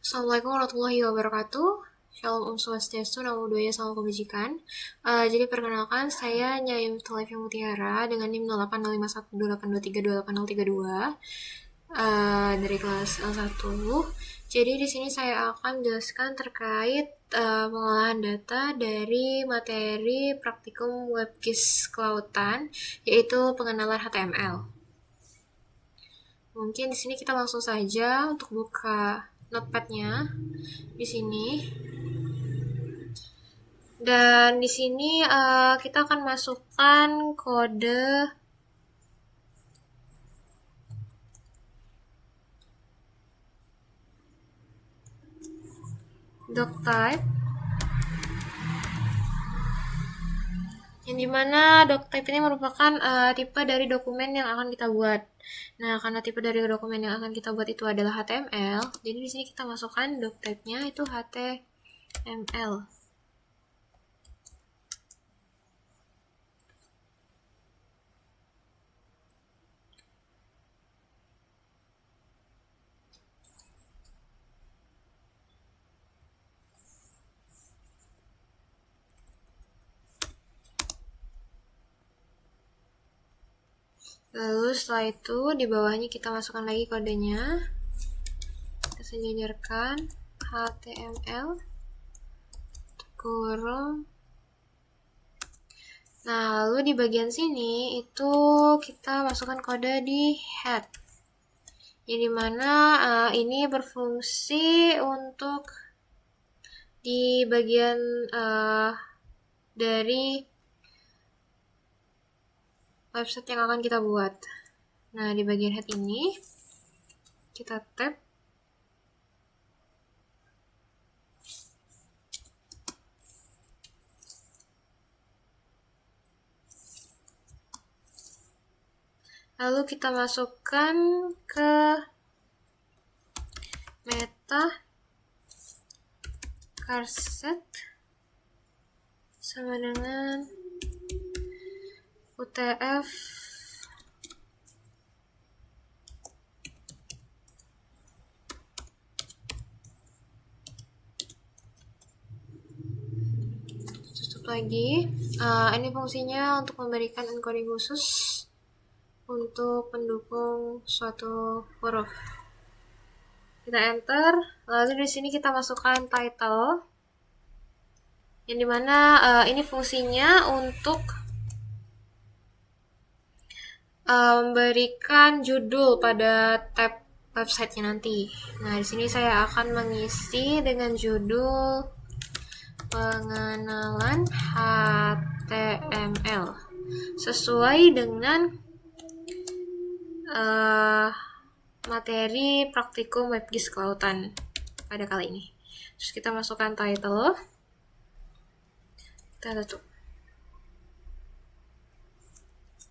Assalamualaikum warahmatullahi wabarakatuh. Shalom Om Swastiastu, Namo Buddhaya, Salam Kebajikan. Jadi perkenalkan, saya Nyai Mutalifi Mutiara dengan NIM 08051282823032 dari kelas L1. Jadi di sini saya akan menjelaskan terkait pengolahan data dari materi praktikum WebGIS kelautan, yaitu pengenalan HTML. Mungkin di sini kita langsung saja untuk buka notepad-nya di sini. Dan di sini kita akan masukkan kode doctype, yang dimana doctype ini merupakan tipe dari dokumen yang akan kita buat. Nah, karena tipe dari dokumen yang akan kita buat itu adalah HTML, jadi di sini kita masukkan doctype-nya itu HTML. Lalu setelah itu di bawahnya kita masukkan lagi kodenya. Kita sejajarkan HTML kurung. Nah, lalu di bagian sini itu kita masukkan kode di head. Yang dimana ini berfungsi untuk di bagian dari website yang akan kita buat. Nah, di bagian head ini kita tap. Lalu kita masukkan ke meta charset sama dengan UTF tutup lagi. Ini fungsinya untuk memberikan encoding khusus untuk pendukung suatu huruf. Kita enter, lalu di sini kita masukkan title, yang dimana ini fungsinya untuk memberikan judul pada tab websitenya nanti. Nah, di sini saya akan mengisi dengan judul pengenalan HTML sesuai dengan materi praktikum WebGIS kelautan pada kali ini. Terus kita masukkan title, kita tutup.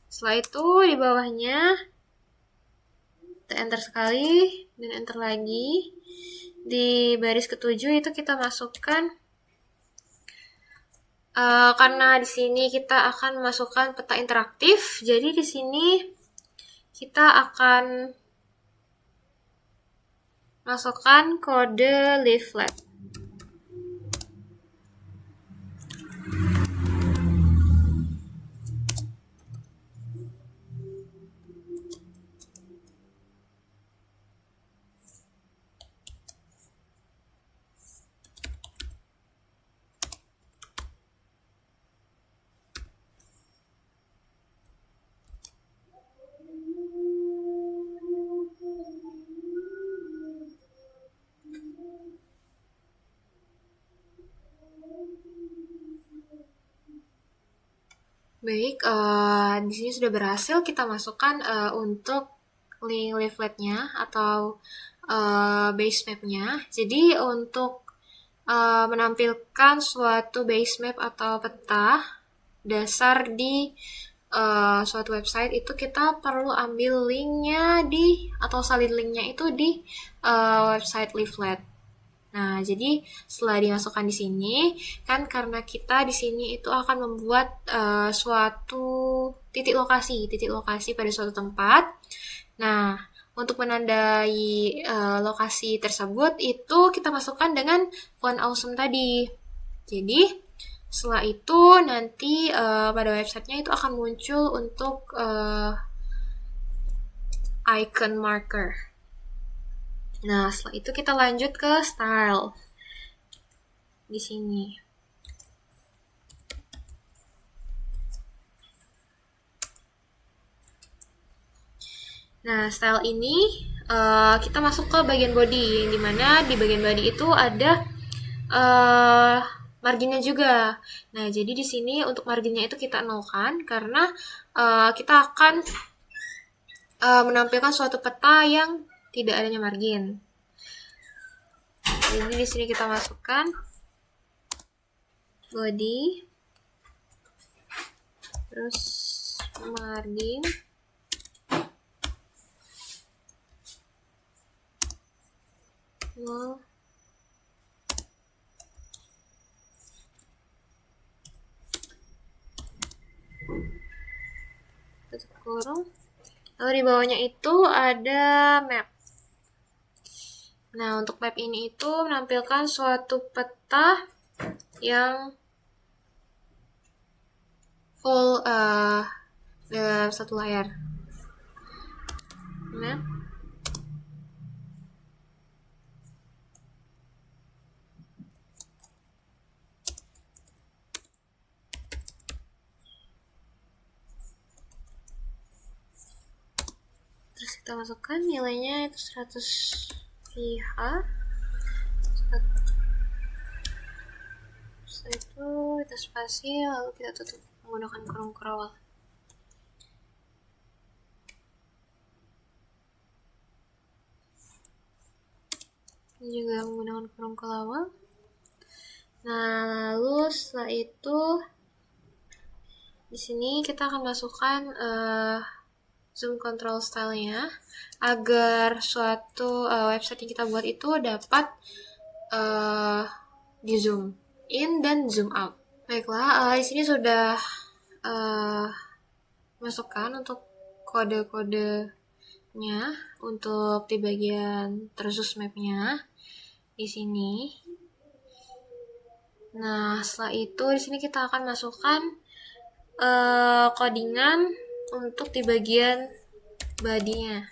Setelah itu di bawahnya kita enter sekali dan enter lagi. Di baris ketujuh itu kita masukkan karena di sini kita akan masukkan peta interaktif. Jadi di sini kita akan masukkan kode leaflet. Baik, di sini sudah berhasil kita masukkan untuk link leafletnya atau base map-nya. Jadi untuk menampilkan suatu base map atau peta dasar di suatu website itu kita perlu ambil linknya atau salin linknya itu di website leaflet. Nah, jadi setelah dimasukkan di sini, kan karena kita di sini itu akan membuat suatu titik lokasi pada suatu tempat. Nah, untuk menandai lokasi tersebut itu kita masukkan dengan font awesome tadi. Jadi setelah itu nanti pada websitenya itu akan muncul untuk icon marker. Nah, setelah itu kita lanjut ke style. Di sini. Nah, style ini kita masuk ke bagian body, yang dimana di bagian body itu ada marginnya juga. Nah, jadi di sini untuk marginnya itu kita nolkan karena kita akan menampilkan suatu peta yang tidak adanya margin. Jadi di sini kita masukkan body, terus margin, nol, tutup kurung. Lalu di bawahnya itu ada map. Nah, untuk map ini itu menampilkan suatu peta yang full dalam satu layar. Map. Terus kita masukkan nilainya itu 100 pH. Setelah itu kita spasi, lalu kita tutup menggunakan kurung kerawal. Ini juga menggunakan kurung kerawal. Nah, lalu setelah itu di sini kita akan masukkan zoom control style-nya agar suatu website yang kita buat itu dapat di zoom in dan zoom out. Baiklah, di sini sudah masukkan untuk kode-kodenya untuk di bagian tersus map-nya di sini. Nah, setelah itu di sini kita akan masukkan codingan untuk di bagian body-nya,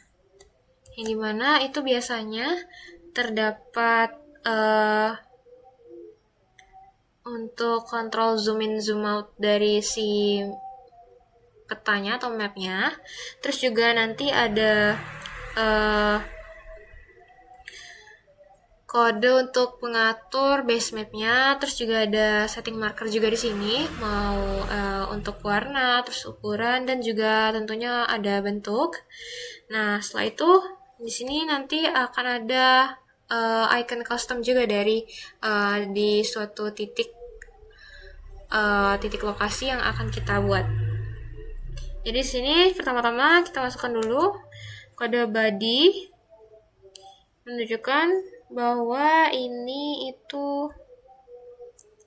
yang dimana itu biasanya terdapat untuk kontrol zoom in zoom out dari si petanya atau mapnya. Terus juga nanti ada kode untuk mengatur base mapnya, terus juga ada setting marker juga di sini, mau untuk warna, terus ukuran, dan juga tentunya ada bentuk. Nah, setelah itu di sini nanti akan ada icon custom juga dari di suatu titik lokasi yang akan kita buat. Jadi di sini pertama-tama kita masukkan dulu kode body, menunjukkan bahwa ini itu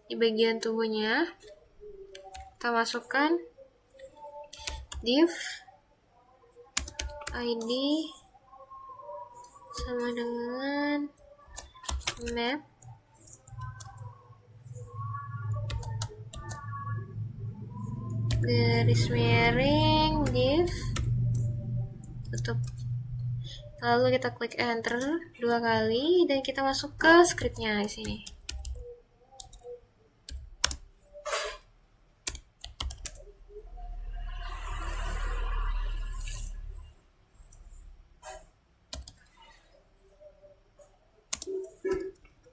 di bagian tubuhnya. Kita masukkan div id sama dengan map garis miring div, tutup. Lalu kita klik enter 2 kali dan kita masuk ke scriptnya di sini.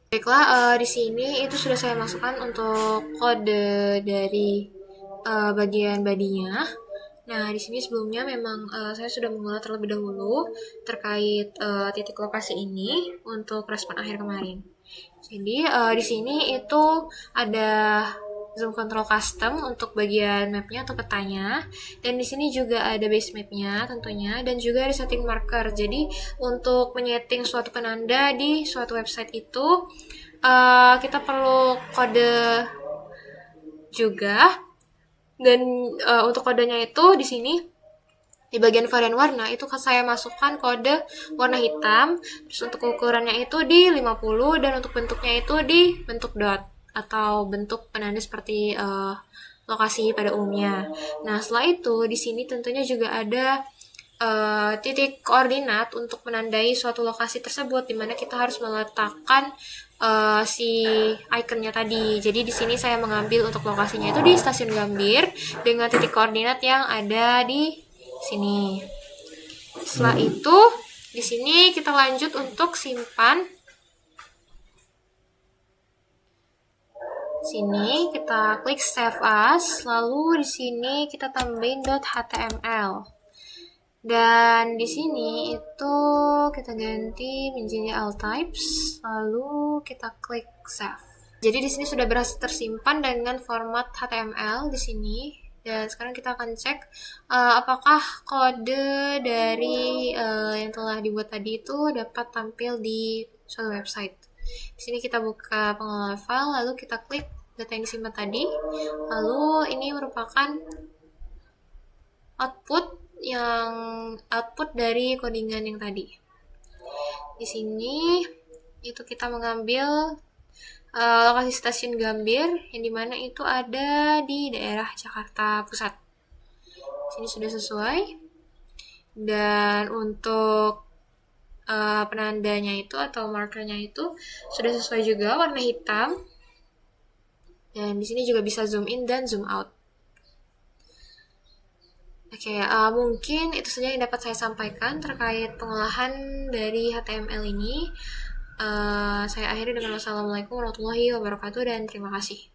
Baiklah, di sini itu sudah saya masukkan untuk kode dari bagian bodinya. Nah, di sini sebelumnya memang saya sudah mengolah terlebih dahulu terkait titik lokasi ini untuk respon akhir kemarin. Jadi di sini itu ada zoom control custom untuk bagian mapnya atau petanya, dan di sini juga ada base mapnya tentunya, dan juga ada setting marker. Jadi untuk menyeting suatu penanda di suatu website itu kita perlu kode juga. Dan untuk kodenya itu di sini Di bagian varian warna itu saya masukkan kode warna hitam, terus untuk ukurannya itu di 50 dan untuk bentuknya itu di bentuk dot atau bentuk penanda seperti lokasi pada umumnya. Nah, setelah itu di sini tentunya juga ada titik koordinat untuk menandai suatu lokasi tersebut, di mana kita harus meletakkan si ikonnya tadi. Jadi di sini saya mengambil untuk lokasinya itu di Stasiun Gambir dengan titik koordinat yang ada di sini. Setelah itu, di sini kita lanjut untuk simpan. Sini kita klik Save As, lalu di sini kita tambahin .html. Dan di sini itu kita ganti menjadi all types, lalu kita klik save. Jadi di sini sudah berhasil tersimpan dengan format HTML di sini. Dan sekarang kita akan cek apakah kode dari yang telah dibuat tadi itu dapat tampil di suatu website. Di sini kita buka pengelola file, lalu kita klik data yang disimpan tadi. Lalu ini merupakan output dari codingan yang tadi. Di sini itu kita mengambil lokasi Stasiun Gambir yang dimana itu ada di daerah Jakarta Pusat. Sini sudah sesuai. Dan untuk penandanya itu atau markernya itu sudah sesuai juga, warna hitam. Dan di sini juga bisa zoom in dan zoom out. Oke, mungkin itu saja yang dapat saya sampaikan terkait pengolahan dari HTML ini. Saya akhiri dengan wassalamualaikum warahmatullahi wabarakatuh dan terima kasih.